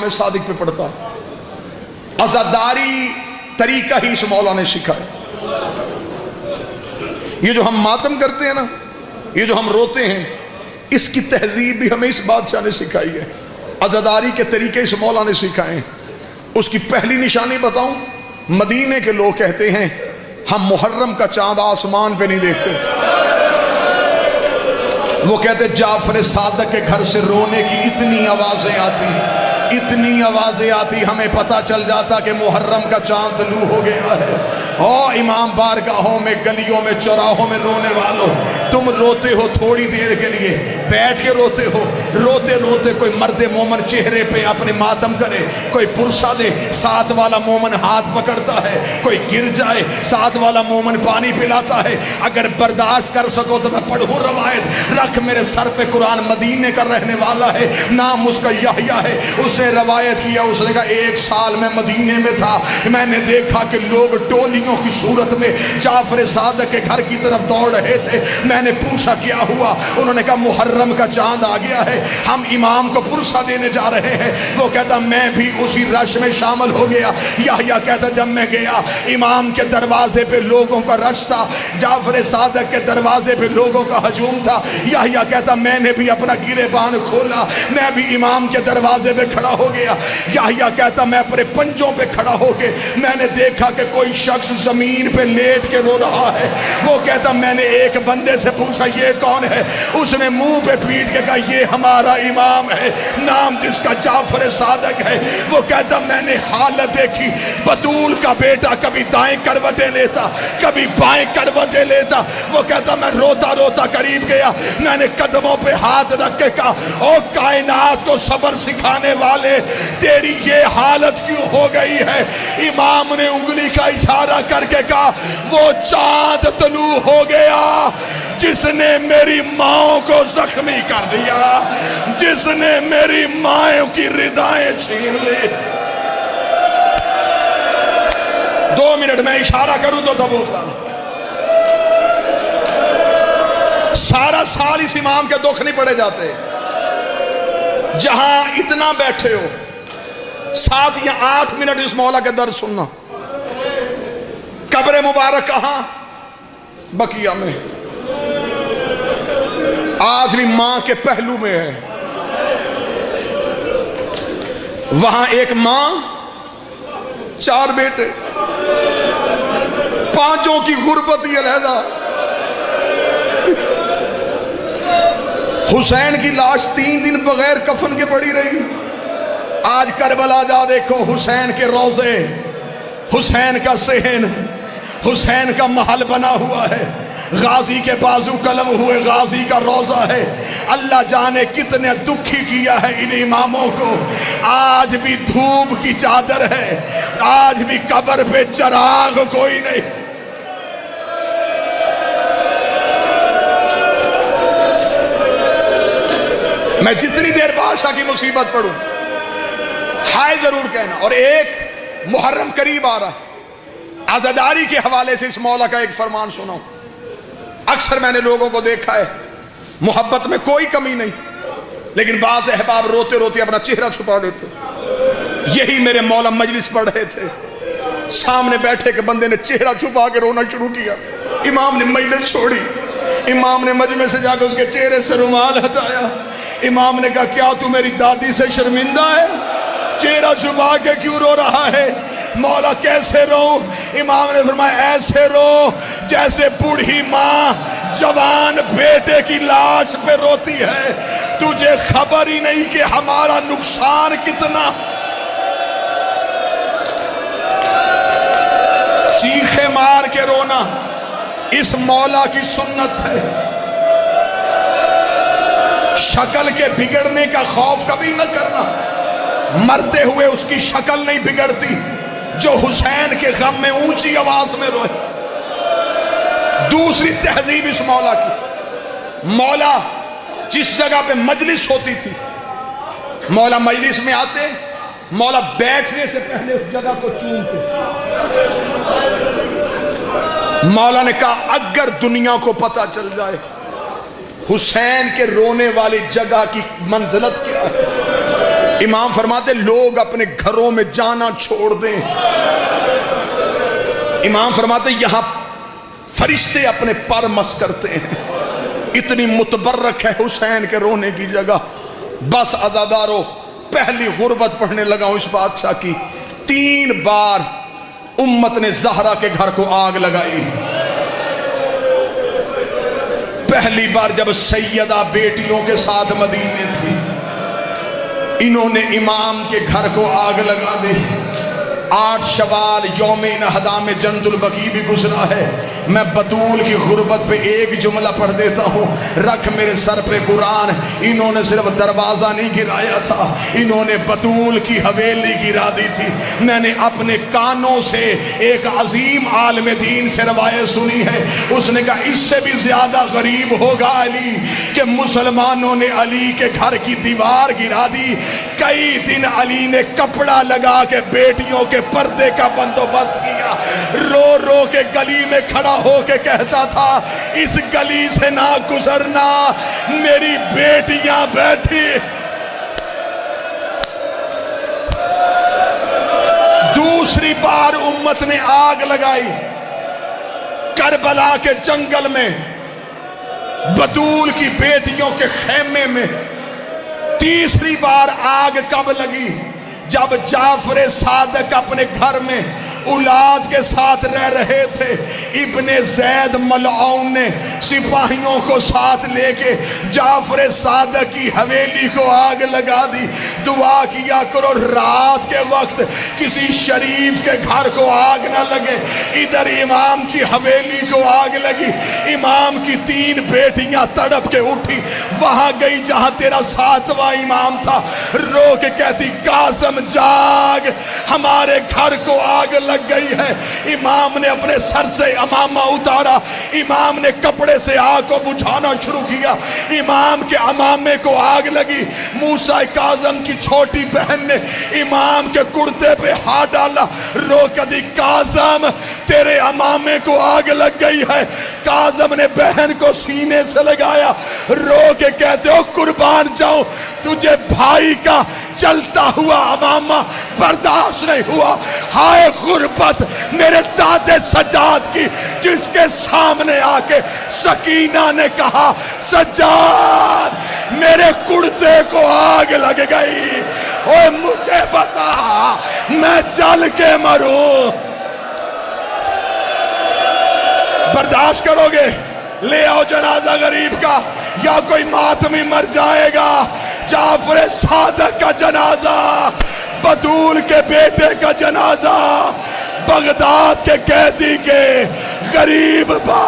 میں صادق پہ پڑھتا ہے. عزاداری طریقہ ہی اس مولا نے سکھایا. یہ جو ہم ماتم کرتے ہیں نا، یہ جو ہم روتے ہیں، اس کی تہذیب بھی ہمیں اس بادشاہ نے سکھائی ہے. عزاداری کے طریقے اس مولا نے سکھائے ہیں. اس کی پہلی نشانی بتاؤں، مدینے کے لوگ کہتے ہیں ہم محرم کا چاند آسمان پہ نہیں دیکھتے تھے. وہ کہتے جعفر صادق کے گھر سے رونے کی اتنی آوازیں آتی ہمیں پتہ چل جاتا کہ محرم کا چاند طلوع ہو گیا ہے. امام بارگاہوں میں، گلیوں میں، چوراہوں میں رونے والوں، تم روتے ہو تھوڑی دیر کے لیے، بیٹھ کے روتے ہو. روتے روتے کوئی مرد مومن چہرے پہ اپنے ماتم کرے، کوئی پرسا دے، ساتھ والا مومن ہاتھ پکڑتا ہے، کوئی گر جائے، ساتھ والا مومن پانی پلاتا ہے. اگر برداشت کر سکو تو میں پڑھوں روایت. رکھ میرے سر پہ قرآن، مدینے کا رہنے والا ہے، نام اس کا یحییٰ ہے. اس نے روایت کیا، اس نے کہا 1 سال میں مدینے میں تھا، میں نے دیکھا کہ لوگ ٹولیوں کی صورت میں جعفر صادق کے گھر کی طرف دوڑ رہے تھے. میں نے پوچھا کیا ہوا؟ انہوں نے کہا محرم کا چاند آ گیا ہے، ہم امام کو پرسا دینے جا رہے ہیں. وہ کہتا میں بھی اسی رش میں شامل ہو گیا. یحییٰ کہتا جب میں گیا، امام کے دروازے پہ لوگوں کا رش تھا، جعفر صادق کے دروازے پہ لوگوں کا ہجوم تھا. یحییٰ کہتا میں نے بھی اپنا گریبان کھولا، میں بھی امام کے دروازے پہ کھڑا ہو گیا. یحییٰ کہتا میں اپنے پنجوں پہ کھڑا ہو کے میں نے دیکھا کہ کوئی شخص زمین پہ لیٹ کے رو رہا ہے. وہ کہتا میں نے ایک بندے سے پوچھا یہ کون ہے؟ اس نے منہ پہ پیٹ کے کہا یہ ہمارا امام ہے، نام جس کا جعفر صادق ہے. وہ کہتا میں نے حالت دیکھی، بطول کا بیٹا کبھی دائیں کروٹیں لیتا، کبھی بائیں کروٹیں لیتا. وہ کہتا میں روتا روتا قریب گیا، میں نے قدموں پہ ہاتھ رکھ کے کہا او کائنات کو صبر سکھانے والے، تیری یہ حالت کیوں ہو گئی ہے؟ امام نے انگلی کا اشارہ کر کے کہا وہ چاند طلوع ہو گیا جس نے میری ماں کو زخمی کر دیا، جس نے میری ماں کی ردائیں چھین لی. 2 منٹ میں اشارہ کروں تو تبوک لانا. سارا سال اس امام کے دکھ نہیں پڑے جاتے. جہاں اتنا بیٹھے ہو، 7 یا 8 منٹ اس مولا کے درد سننا. قبر مبارک کہاں؟ بقیہ میں. آج بھی ماں کے پہلو میں ہے. وہاں ایک ماں، 4 بیٹے، 5 کی غربت ہی علیحدہ. حسین کی لاش 3 دن بغیر کفن کے پڑی رہی. آج کربلا جا دیکھو، حسین کے روضے، حسین کا صحن، حسین کا محل بنا ہوا ہے. غازی کے بازو قلم ہوئے، غازی کا روضہ ہے. اللہ جانے کتنے دکھی کیا ہے ان اماموں کو. آج بھی دھوپ کی چادر ہے، آج بھی قبر پہ چراغ کوئی نہیں. میں جتنی دیر بادشاہ کی مصیبت پڑھوں، ہائے ضرور کہنا. اور ایک محرم قریب آ رہا ہے، عزاداری کے حوالے سے اس مولا کا ایک فرمان سنو. اکثر میں نے لوگوں کو دیکھا ہے، محبت میں کوئی کمی نہیں، لیکن بعض احباب روتے روتے اپنا چہرہ چھپا دیتے. یہی میرے مولا مجلس پڑھ رہے تھے، سامنے بیٹھے کہ بندے نے چہرہ چھپا کے رونا شروع کیا. امام نے مجلس چھوڑی، امام نے مجمع سے جا کے اس کے چہرے سے رومال ہٹایا. امام نے کہا کیا تو میری دادی سے شرمندہ ہے؟ چہرہ چھپا کے کیوں رو رہا ہے؟ مولا کیسے رو؟ امام نے فرمایا ایسے رو جیسے بوڑھی ماں جوان بیٹے کی لاش پہ روتی ہے. تجھے خبر ہی نہیں کہ ہمارا نقصان کتنا. چیخے مار کے رونا اس مولا کی سنت ہے. شکل کے بگڑنے کا خوف کبھی نہ کرنا. مرتے ہوئے اس کی شکل نہیں بگڑتی جو حسین کے غم میں اونچی آواز میں روئے. دوسری تہذیب اس مولا کی، مولا جس جگہ پہ مجلس ہوتی تھی، مولا مجلس میں آتے، مولا بیٹھنے سے پہلے اس جگہ کو چومتے. مولا نے کہا اگر دنیا کو پتہ چل جائے حسین کے رونے والی جگہ کی منزلت کیا ہے، امام فرماتے لوگ اپنے گھروں میں جانا چھوڑ دیں. امام فرماتے یہاں فرشتے اپنے پر مس کرتے ہیں. اتنی متبرک ہے حسین کے رونے کی جگہ. بس عزادارو پہلی غربت پڑھنے لگا ہوں اس بادشاہ کی. 3 بار امت نے زہرا کے گھر کو آگ لگائی. پہلی بار جب سیدہ بیٹیوں کے ساتھ مدینے تھی, انہوں نے امام کے گھر کو آگ لگا دی. 8 شوال یوم نہدا میں جنت البقیع بھی گزرا ہے. میں بطول کی غربت پہ ایک جملہ پڑھ دیتا ہوں, رکھ میرے سر پہ قرآن. انہوں نے صرف دروازہ نہیں گرایا تھا, انہوں نے بطول کی حویلی گرا دی تھی. میں نے اپنے کانوں سے ایک عظیم عالم دین سے روایت سنی ہے, اس نے کہا اس سے بھی زیادہ غریب ہوگا علی کہ مسلمانوں نے علی کے گھر کی دیوار گرا دی. کئی دن علی نے کپڑا لگا کے بیٹیوں کے پردے کا بندوبست کیا. رو رو کے گلی میں کھڑا ہو کے کہتا تھا اس گلی سے نہ گزرنا, میری بیٹیاں بیٹھی. دوسری بار امت نے آگ لگائی کربلا کے جنگل میں, بطول کی بیٹیوں کے خیمے میں. تیسری بار آگ کب لگی؟ جب جعفر صادق اپنے گھر میں اولاد کے ساتھ رہ رہے تھے. ابن زید ملعون نے سپاہیوں کو ساتھ لے کے جعفر صادق کی حویلی کو آگ لگا دی. دعا کیا کرو رات کے وقت کسی شریف کے گھر کو آگ نہ لگے. ادھر امام کی حویلی کو آگ لگی. امام کی 3 بیٹیاں تڑپ کے اٹھی, وہاں گئی جہاں تیرا 7واں امام تھا. رو کے کہتی قاسم جاگ, ہمارے گھر کو آگ لگ گئی ہے. امام نے اپنے سر سے امامہ اتارا, امام نے کپڑے سے آگ کو بجھانا شروع کیا. امام کے امامے کو آگ لگی. موسیٰ کاظم کی چھوٹی بہن نے امام کے کرتے پہ ہاتھ ڈالا. رو کہتی کاظم تیرے امامے کو آگ لگ گئی ہے. کاظم نے بہن کو سینے سے لگایا. رو کے کہتے ہو قربان جاؤں, تجھے بھائی کا جلتا ہوا امامہ برداشت نہیں ہوا. ہائے غربت میرے دادے سجاد کی, جس کے سامنے آ کے سکینہ نے کہا سجاد میرے کرتے کو آگ لگ گئی, اوہ مجھے بتا میں جل کے مروں. برداشت کرو گے؟ لے آؤ جنازہ غریب کا, یا کوئی ماتمی مر جائے گا. جعفر صادق کا جنازہ, بطول کے بیٹے کا جنازہ, بغداد کے قیدی کے غریب باپ